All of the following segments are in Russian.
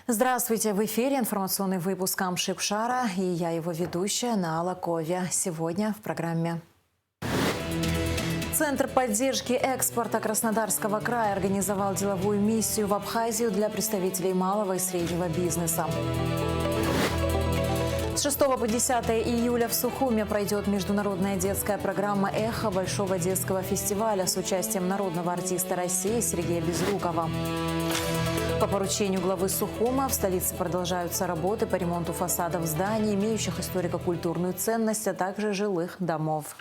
Здравствуйте! В эфире информационный выпуск Амшикшара и я его ведущая Наала Ковя. Сегодня в программе. Центр поддержки экспорта Краснодарского края организовал деловую миссию в Абхазию для представителей малого и среднего бизнеса. С 6 по 10 июля в Сухуме пройдет международная детская программа «Эхо» Большого детского фестиваля с участием народного артиста России Сергея Безрукова. По поручению главы Сухума в столице продолжаются работы по ремонту фасадов зданий, имеющих историко-культурную ценность, а также жилых домов.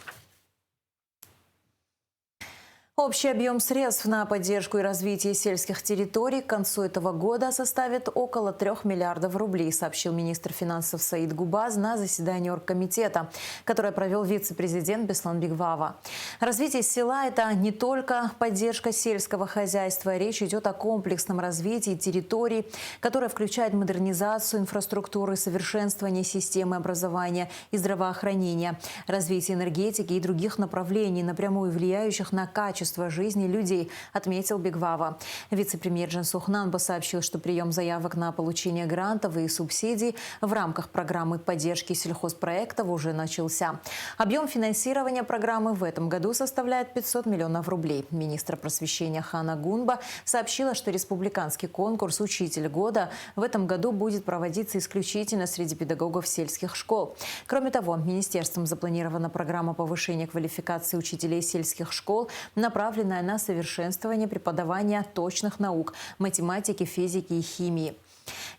Общий объем средств на поддержку и развитие сельских территорий к концу этого года составит около 3 миллиардов рублей, сообщил министр финансов Саид Губаз на заседании оргкомитета, которое провел вице-президент Беслан Бигвава. Развитие села – это не только поддержка сельского хозяйства. Речь идет о комплексном развитии территорий, которое включает модернизацию инфраструктуры, совершенствование системы образования и здравоохранения, развитие энергетики и других направлений, напрямую влияющих на качество жизни людей, отметил Бигвава. Вице-премьер Джансух Нанба сообщил, что прием заявок на получение грантов и субсидий в рамках программы поддержки сельхозпроектов уже начался. Объем финансирования программы в этом году составляет 500 миллионов рублей. Министр просвещения Хана Гунба сообщила, что республиканский конкурс «Учитель года» в этом году будет проводиться исключительно среди педагогов сельских школ. Кроме того, министерством запланирована программа повышения квалификации учителей сельских школ, направленная на совершенствование преподавания точных наук – математики, физики и химии.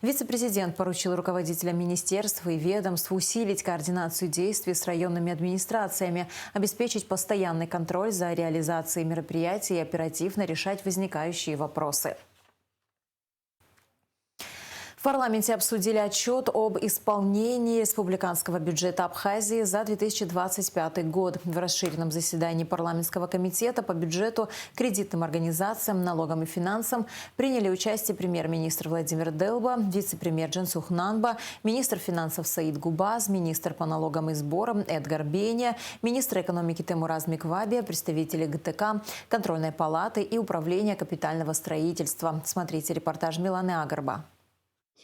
Вице-президент поручил руководителям министерств и ведомств усилить координацию действий с районными администрациями, обеспечить постоянный контроль за реализацией мероприятий и оперативно решать возникающие вопросы. В парламенте обсудили отчет об исполнении республиканского бюджета Абхазии за 2025 год. В расширенном заседании парламентского комитета по бюджету, кредитным организациям, налогам и финансам приняли участие премьер-министр Владимир Делба, вице-премьер Джансух Нанба, министр финансов Саид Губаз, министр по налогам и сборам Эдгар Бения, министр экономики Темураз Микваби, представители ГТК, контрольной палаты и управления капитального строительства. Смотрите репортаж Миланы Агарба.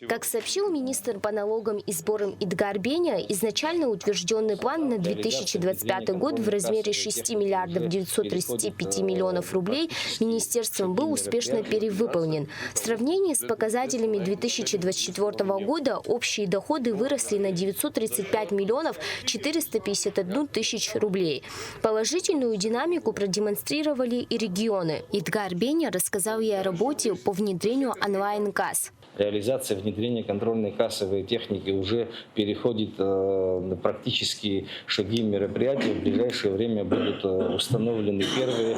Как сообщил министр по налогам и сборам Эдгар Бения, изначально утвержденный план на 2025 год в размере 6 миллиардов 935 миллионов рублей министерством был успешно перевыполнен. В сравнении с показателями 2024 года общие доходы выросли на 935 миллионов 451 тысяч рублей. Положительную динамику продемонстрировали и регионы. Эдгар Бения рассказал ей о работе по внедрению онлайн-касс. Реализация внедрения контрольной кассовой техники уже переходит на практические шаги мероприятия. В ближайшее время будут установлены первые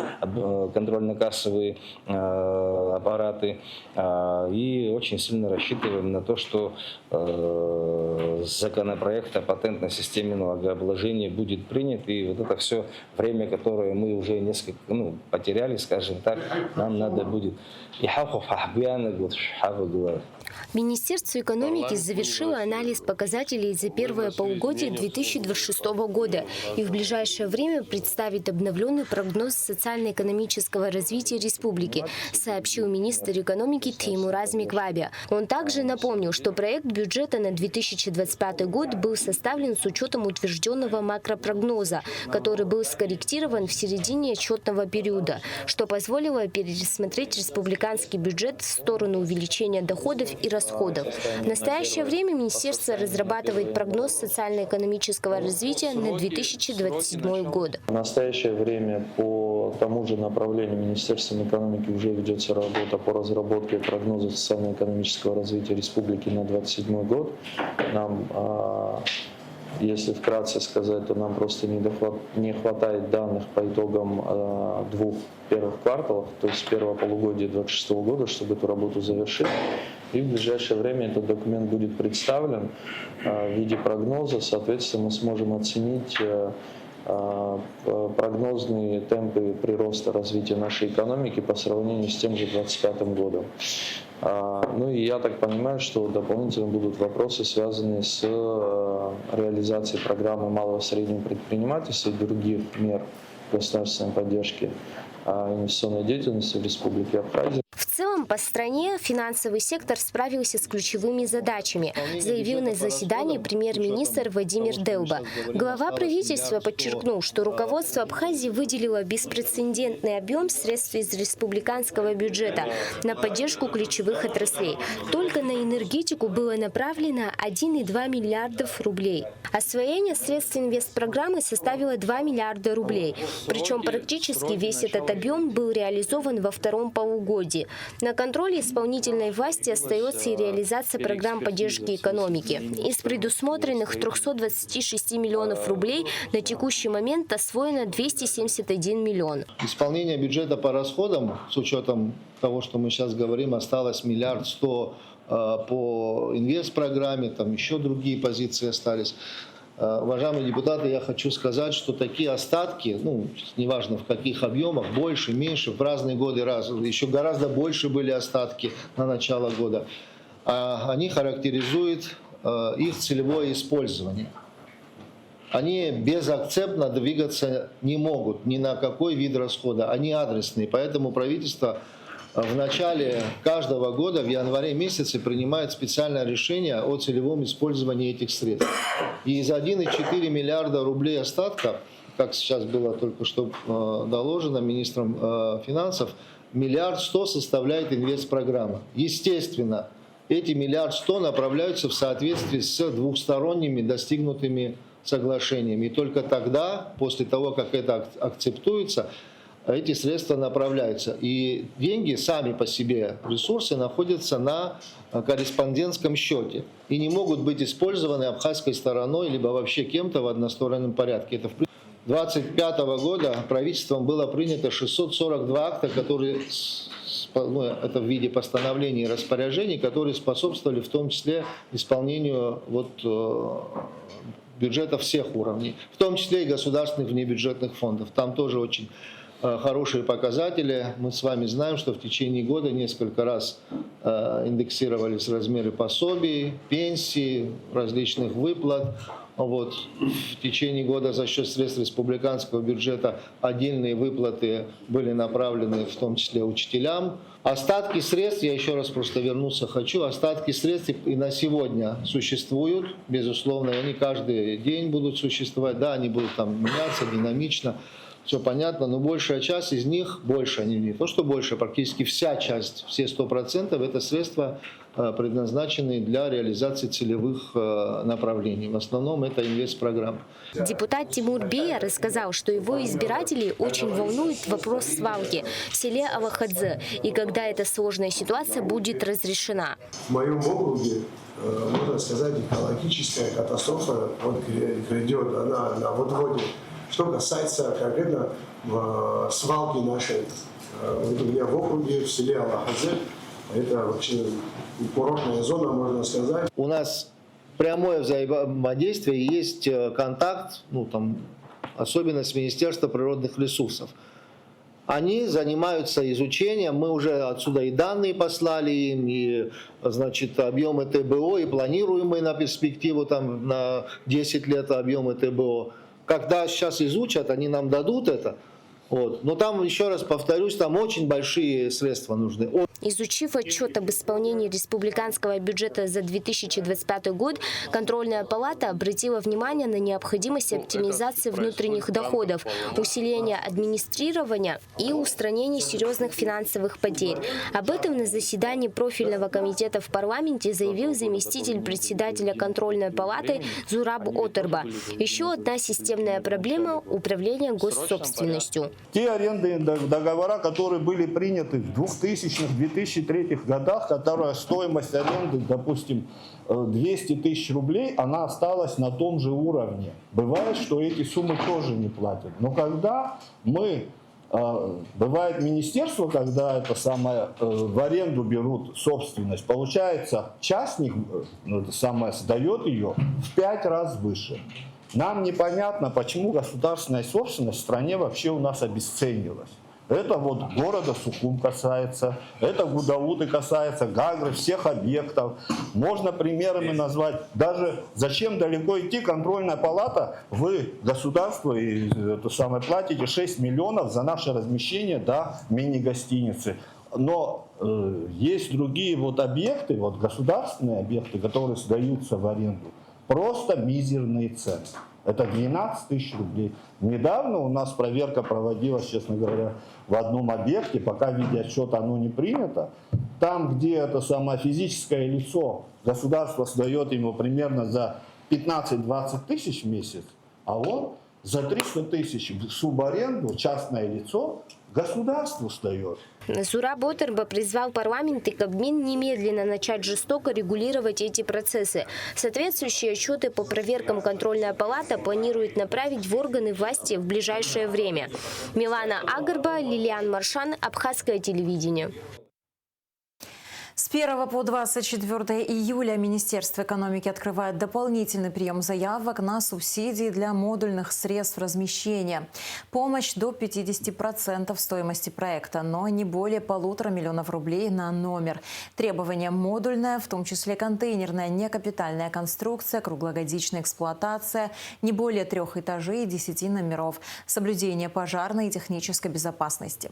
контрольно-кассовые аппараты. И очень сильно рассчитываем на то, что законопроект о патентной системе налогообложения будет принят. И вот это все время, которое мы уже несколько потеряли, скажем так, нам надо будет. Министерство экономики завершило анализ показателей за первое полугодие 2026 года и в ближайшее время представит обновленный прогноз социально-экономического развития республики, сообщил министр экономики Темураз Микваби. Он также напомнил, что проект бюджета на 2025 год был составлен с учетом утвержденного макропрогноза, который был скорректирован в середине отчетного периода, что позволило пересмотреть республиканский бюджет в сторону увеличения доходов и расходов. В настоящее время министерство разрабатывает прогноз социально-экономического развития на 2027 год. В настоящее время по тому же направлению Министерством экономики уже ведется работа по разработке прогноза социально-экономического развития республики на 2027 год. Нам, если вкратце сказать, то нам просто не хватает данных по итогам двух первых кварталов, то есть первого полугодия 2026 года, чтобы эту работу завершить. И в ближайшее время этот документ будет представлен в виде прогноза. Соответственно, мы сможем оценить прогнозные темпы прироста развития нашей экономики по сравнению с тем же 2025 годом. Ну и я так понимаю, что дополнительно будут вопросы, связанные с реализацией программы малого и среднего предпринимательства и других мер государственной поддержки инвестиционной деятельности в Республике Абхазия. целом, по стране финансовый сектор справился с ключевыми задачами, заявил на заседании премьер-министр Владимир Делба. Глава правительства подчеркнул, что руководство Абхазии выделило беспрецедентный объем средств из республиканского бюджета на поддержку ключевых отраслей. Только на энергетику было направлено 1,2 миллиардов рублей. Освоение средств инвестпрограммы составило 2 миллиарда рублей. Причем практически весь этот объем был реализован во втором полугодии. На контроле исполнительной власти остается и реализация программ поддержки экономики. Из предусмотренных 326 миллионов рублей на текущий момент освоено 271 миллион. Исполнение бюджета по расходам, с учетом того, что мы сейчас говорим, осталось 1 100 000 000 по инвестпрограмме, там еще другие позиции остались. Уважаемые депутаты, я хочу сказать, что такие остатки, неважно в каких объемах, больше, меньше, в разные годы, еще гораздо больше были остатки на начало года, они характеризуют их целевое использование. Они безакцептно двигаться не могут ни на какой вид расхода, они адресные, поэтому правительство в начале каждого года, в январе месяце, принимает специальное решение о целевом использовании этих средств. И из 1,4 миллиарда рублей остатка, как сейчас было только что доложено министром финансов, 1 100 000 000 составляет инвестпрограмма. Естественно, эти 1 100 000 000 направляются в соответствии с двухсторонними достигнутыми соглашениями. И только тогда, после того, как это акцептуется, эти средства направляются. И деньги сами по себе, ресурсы, находятся на корреспондентском счете и не могут быть использованы абхазской стороной либо вообще кем-то в одностороннем порядке. Это 2025 года правительством было принято 642 акта, которые, это в виде постановлений и распоряжений, которые способствовали в том числе исполнению бюджета всех уровней, в том числе и государственных внебюджетных фондов. Там тоже очень хорошие показатели. Мы с вами знаем, что в течение года несколько раз индексировались размеры пособий, пенсий, различных выплат. В течение года за счет средств республиканского бюджета отдельные выплаты были направлены в том числе учителям. Остатки средств, я еще раз просто вернуться хочу, остатки средств и на сегодня существуют, безусловно, они каждый день будут существовать, да, они будут там меняться динамично. Все понятно, но большая часть из них, не то что больше, практически вся часть, все 100%, это средства предназначены для реализации целевых направлений. В основном это инвестпрограмма. Депутат Тимур Бея рассказал, что его избирателей очень волнует вопрос свалки в селе Алахадзе и когда эта сложная ситуация будет разрешена. В моем округе, можно сказать, экологическая катастрофа грядет, она на подходе. Что касается конкретно свалки нашей, у меня в округе, в селе Алахадзе, это вообще курортная зона, можно сказать. У нас прямое взаимодействие, есть контакт, особенно с Министерством природных ресурсов. Они занимаются изучением, мы уже отсюда и данные послали им, и объемы ТБО, и планируемые на перспективу на 10 лет объемы ТБО. Когда сейчас изучат, они нам дадут это. Но там, еще раз повторюсь, там очень большие средства нужны. Изучив отчет об исполнении республиканского бюджета за 2025 год, контрольная палата обратила внимание на необходимость оптимизации внутренних доходов, усиления администрирования и устранения серьезных финансовых потерь. Об этом на заседании профильного комитета в парламенте заявил заместитель председателя контрольной палаты Зураб Отарба. Еще одна системная проблема – управление госсобственностью. Те арендные договора, которые были приняты в 2000-2003 годах, которая стоимость аренды, допустим, 200 000 рублей, она осталась на том же уровне. Бывает, что эти суммы тоже не платят. Но когда бывает министерство, когда в аренду берут собственность, получается, частник сдает ее в 5 раз выше. Нам непонятно, почему государственная собственность в стране вообще у нас обесценилась. Это города Сухум касается, это Гудауты касается, Гагры, всех объектов. Можно примерами назвать. Даже зачем далеко идти, контрольная палата, вы, государство, платите 6 миллионов за наше размещение мини-гостиницы. Но есть другие вот объекты, вот государственные объекты, которые сдаются в аренду. Просто мизерные цены. Это 12 тысяч рублей. Недавно у нас проверка проводилась, честно говоря, в одном объекте, пока видеоотчет оно не принято. Там, где это самое физическое лицо, государство сдает ему примерно за 15-20 тысяч в месяц, а он за 300 тысяч в субаренду частное лицо государству сдает. Зураб Отерба призвал парламент и Кабмин немедленно начать жестоко регулировать эти процессы. Соответствующие отчеты по проверкам контрольная палата планирует направить в органы власти в ближайшее время. Милана Агарба, Лилиан Маршан, Абхазское телевидение. С 1 по 24 июля Министерство экономики открывает дополнительный прием заявок на субсидии для модульных средств размещения. Помощь до 50% стоимости проекта, но не более 1,5 миллиона рублей на номер. Требования модульная, в том числе контейнерная, некапитальная конструкция, круглогодичная эксплуатация, не более 3 этажей и 10 номеров, соблюдение пожарной и технической безопасности.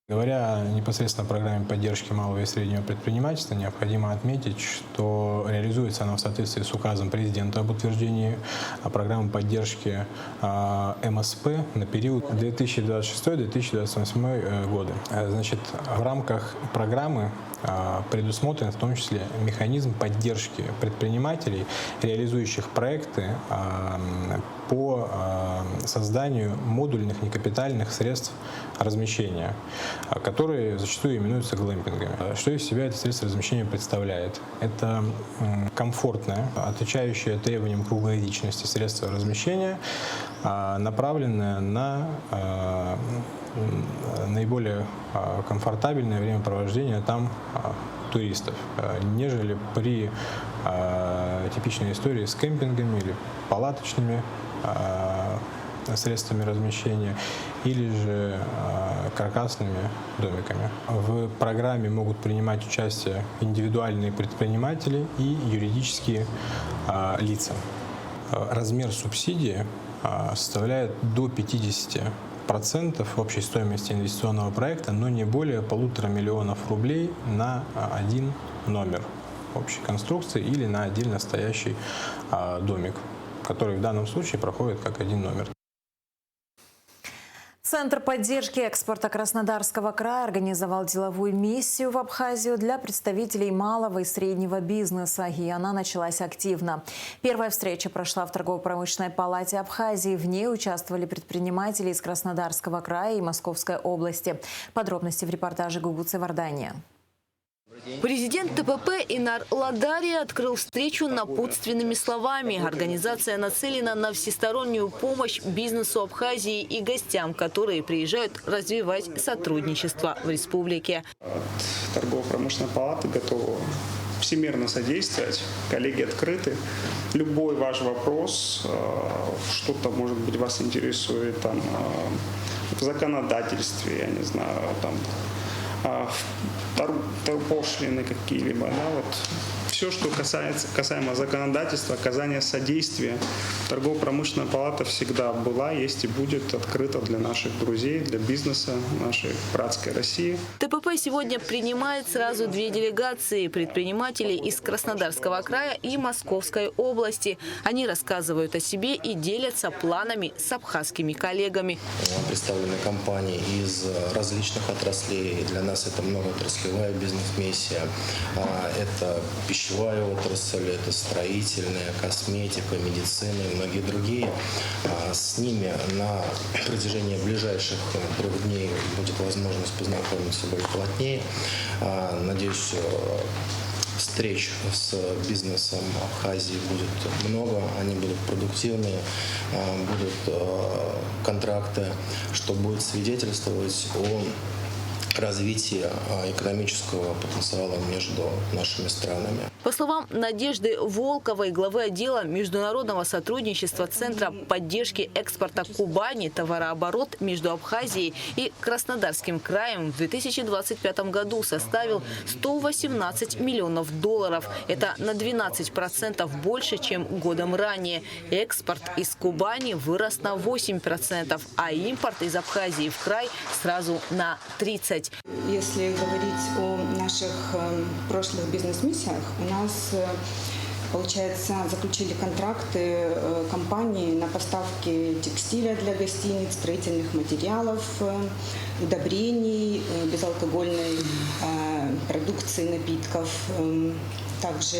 Говоря непосредственно о программе поддержки малого и среднего предпринимательства, необходимо отметить, что реализуется она в соответствии с указом президента об утверждении программы поддержки МСП на период 2026-2028 годы. Значит, в рамках программы предусмотрен в том числе механизм поддержки предпринимателей, реализующих проекты по созданию модульных некапитальных средств размещения, которые зачастую именуются глэмпингами. Что из себя это средство размещения представляет? Это комфортное, отвечающее требованиям круглогодичности средство размещения, направленное на наиболее комфортабельное времяпровождение там туристов, нежели при типичной истории с кемпингами или палаточными средствами размещения или же каркасными домиками. В программе могут принимать участие индивидуальные предприниматели и юридические лица. Размер субсидии составляет до 50% общей стоимости инвестиционного проекта, но не более 1,5 миллиона рублей на один номер общей конструкции или на отдельно стоящий домик, который в данном случае проходит как один номер. Центр поддержки экспорта Краснодарского края организовал деловую миссию в Абхазию для представителей малого и среднего бизнеса, и она началась активно. Первая встреча прошла в торгово-промышленной палате Абхазии. В ней участвовали предприниматели из Краснодарского края и Московской области. Подробности в репортаже Гугуцы Вардания. Президент ТПП Инар Ладария открыл встречу напутственными словами. Организация нацелена на всестороннюю помощь бизнесу Абхазии и гостям, которые приезжают развивать сотрудничество в республике. Торгово-промышленная палата готова всемирно содействовать. Коллеги открыты. Любой ваш вопрос, что-то, может быть, вас интересует там, в законодательстве, я не знаю, там, пошлины какие-либо, да, вот все, что касаемо законодательства, оказания содействия. Торгово-промышленная палата всегда была, есть и будет открыта для наших друзей, для бизнеса нашей братской России. ТПП сегодня принимает сразу 2 делегации предпринимателей из Краснодарского края и Московской области. Они рассказывают о себе и делятся планами с абхазскими коллегами. Представлены компании из различных отраслей. Для нас это многоотраслевая бизнес-миссия. Это пищевая отрасль, это строительная, косметика, медицина и многие другие. С ними на протяжении ближайших 3 дней будет возможность познакомиться более плотнее. Надеюсь, встреч с бизнесом Абхазии будет много, они будут продуктивные, будут контракты, что будет свидетельствовать о развития экономического потенциала между нашими странами. По словам Надежды Волковой, главы отдела международного сотрудничества Центра поддержки экспорта Кубани, товарооборот между Абхазией и Краснодарским краем в 2025 году составил $118 миллионов. Это на 12% больше, чем годом ранее. Экспорт из Кубани вырос на 8%, а импорт из Абхазии в край сразу на 30%. 2025. Если говорить о наших прошлых бизнес-миссиях, у нас, получается, заключили контракты компании на поставки текстиля для гостиниц, строительных материалов, удобрений, безалкогольной продукции, напитков. Также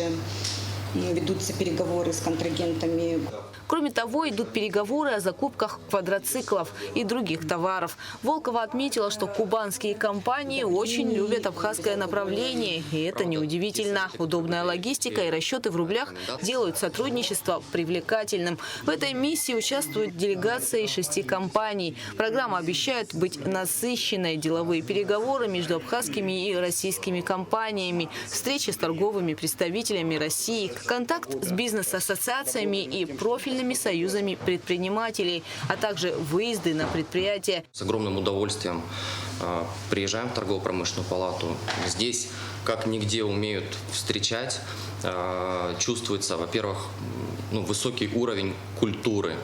ведутся переговоры с контрагентами. Кроме того, идут переговоры о закупках квадроциклов и других товаров. Волкова отметила, что кубанские компании очень любят абхазское направление. И это неудивительно. Удобная логистика и расчеты в рублях делают сотрудничество привлекательным. В этой миссии участвуют делегации 6 компаний. Программа обещает быть насыщенной. Деловые переговоры между абхазскими и российскими компаниями, встречи с торговыми представителями России, контакт с бизнес-ассоциациями и профильными союзами предпринимателей, а также выезды на предприятия. С огромным удовольствием приезжаем в торгово-промышленную палату. Здесь, как нигде, умеют встречать. Чувствуется, во-первых, высокий уровень культуры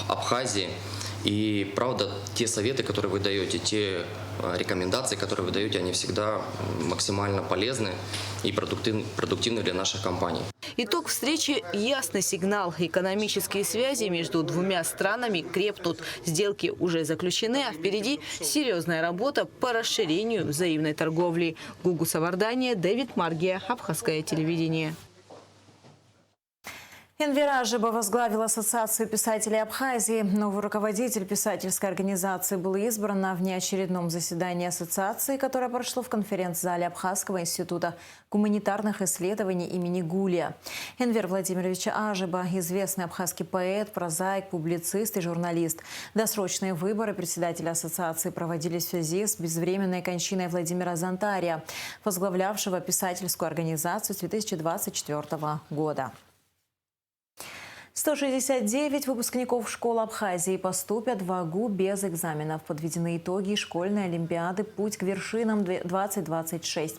Абхазии. И, правда, те советы, которые вы даете, те рекомендации, которые вы даете, они всегда максимально полезны и продуктивны для наших компаний. Итог встречи – ясный сигнал. Экономические связи между двумя странами крепнут. Сделки уже заключены, а впереди серьезная работа по расширению взаимной торговли. Гугу Савардания, Дэвид Маргия, Абхазское телевидение. Энвер Ажиба возглавил Ассоциацию писателей Абхазии. Новый руководитель писательской организации был избран на внеочередном заседании ассоциации, которое прошло в конференц-зале Абхазского института гуманитарных исследований имени Гулия. Энвер Владимирович Ажиба – известный абхазский поэт, прозаик, публицист и журналист. Досрочные выборы председателя ассоциации проводились в связи с безвременной кончиной Владимира Зантария, возглавлявшего писательскую организацию с 2024 года. 169 выпускников школ Абхазии поступят в АГУ без экзаменов. Подведены итоги школьной олимпиады «Путь к вершинам-2026».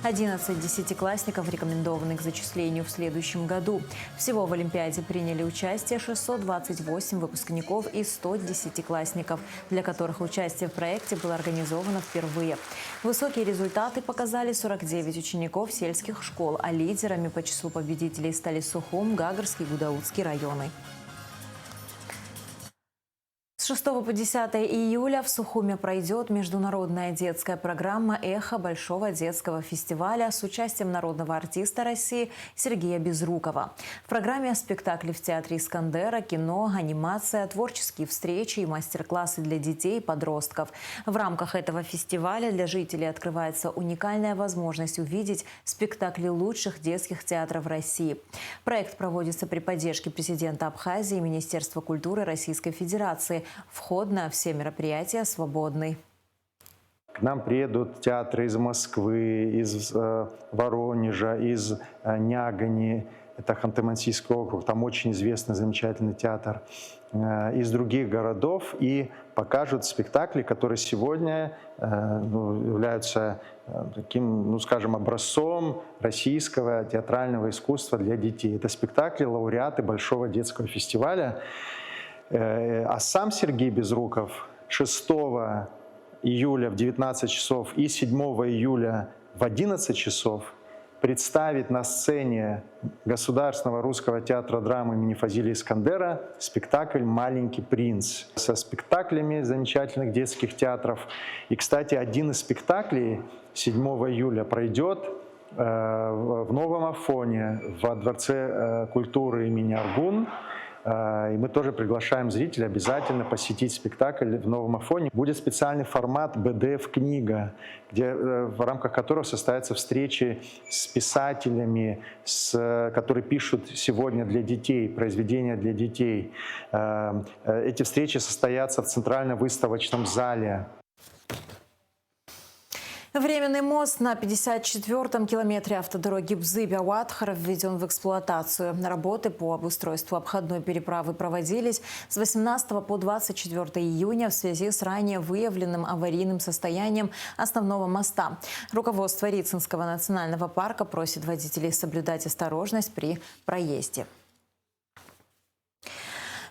11 десятиклассников рекомендованы к зачислению в следующем году. Всего в олимпиаде приняли участие 628 выпускников и 100 десятиклассников, для которых участие в проекте было организовано впервые. Высокие результаты показали 49 учеников сельских школ, а лидерами по числу победителей стали Сухум, Гагарский, Гудаутский районы. С 6 по 10 июля в Сухуме пройдет международная детская программа «Эхо Большого детского фестиваля» с участием народного артиста России Сергея Безрукова. В программе спектакли в театре Искандера, кино, анимация, творческие встречи и мастер-классы для детей и подростков. В рамках этого фестиваля для жителей открывается уникальная возможность увидеть спектакли лучших детских театров России. Проект проводится при поддержке президента Абхазии и Министерства культуры Российской Федерации. Вход на все мероприятия свободный. К нам приедут театры из Москвы, из Воронежа, из Нягани, это Ханты-Мансийский округ, там очень известный, замечательный театр, из других городов и покажут спектакли, которые сегодня являются таким, скажем, образцом российского театрального искусства для детей. Это спектакли лауреаты Большого детского фестиваля. А сам Сергей Безруков 6 июля в 19 часов и 7 июля в 11 часов представит на сцене Государственного русского театра драмы имени Фазилия Искандера спектакль «Маленький принц» со спектаклями замечательных детских театров. И, кстати, один из спектаклей 7 июля пройдет в Новом Афоне во Дворце культуры имени Аргун. И мы тоже приглашаем зрителей обязательно посетить спектакль в Новом Афоне. Будет специальный формат БДФ-книга, в рамках которого состоятся встречи с писателями, которые пишут сегодня для детей, произведения для детей. Эти встречи состоятся в Центральном выставочном зале. Временный мост на 54-м километре автодороги Бзыбя-Уатхара введен в эксплуатацию. Работы по обустройству обходной переправы проводились с 18 по 24 июня в связи с ранее выявленным аварийным состоянием основного моста. Руководство Рицинского национального парка просит водителей соблюдать осторожность при проезде.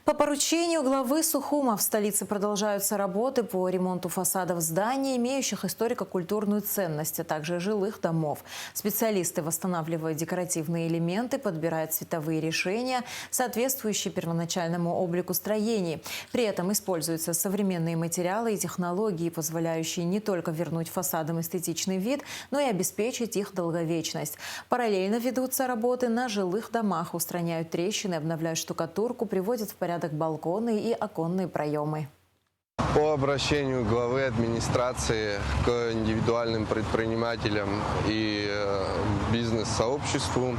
По поручению главы Сухума в столице продолжаются работы по ремонту фасадов зданий, имеющих историко-культурную ценность, а также жилых домов. Специалисты восстанавливают декоративные элементы, подбирают цветовые решения, соответствующие первоначальному облику строений. При этом используются современные материалы и технологии, позволяющие не только вернуть фасадам эстетичный вид, но и обеспечить их долговечность. Параллельно ведутся работы на жилых домах, устраняют трещины, обновляют штукатурку, приводят в порядок балконы и оконные проемы. По обращению главы администрации к индивидуальным предпринимателям и бизнес-сообществу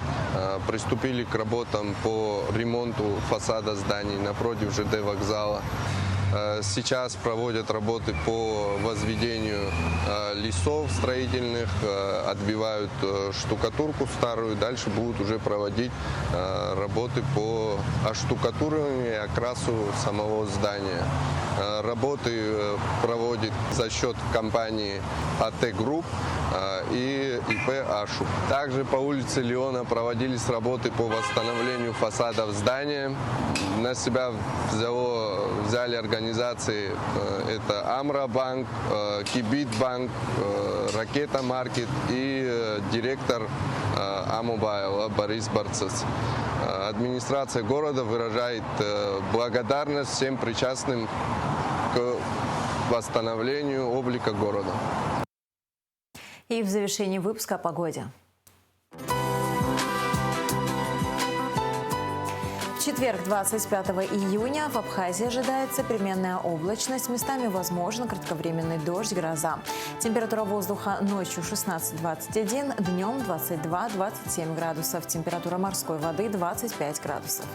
приступили к работам по ремонту фасада зданий напротив ЖД вокзала. Сейчас проводят работы по возведению лесов строительных, отбивают штукатурку старую. Дальше будут уже проводить работы по оштукатуриванию и окрасу самого здания. Работы проводит за счет компании АТ Групп и ИП Ашу. Также по улице Леона проводились работы по восстановлению фасадов здания. На себя взяли организации, это Амра-банк, Кибит-банк, Ракета-маркет и директор Амобайла Борис Барцец. Администрация города выражает благодарность всем причастным к восстановлению облика города. И в завершении выпуска о погоде. В четверг, 25 июня, в Абхазии ожидается переменная облачность. Местами возможен кратковременный дождь, гроза. Температура воздуха ночью 16-21, днем 22-27 градусов. Температура морской воды 25 градусов.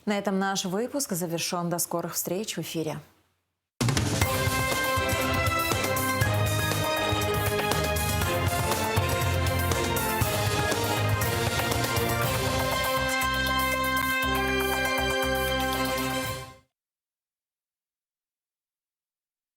На этом наш выпуск завершен. До скорых встреч в эфире.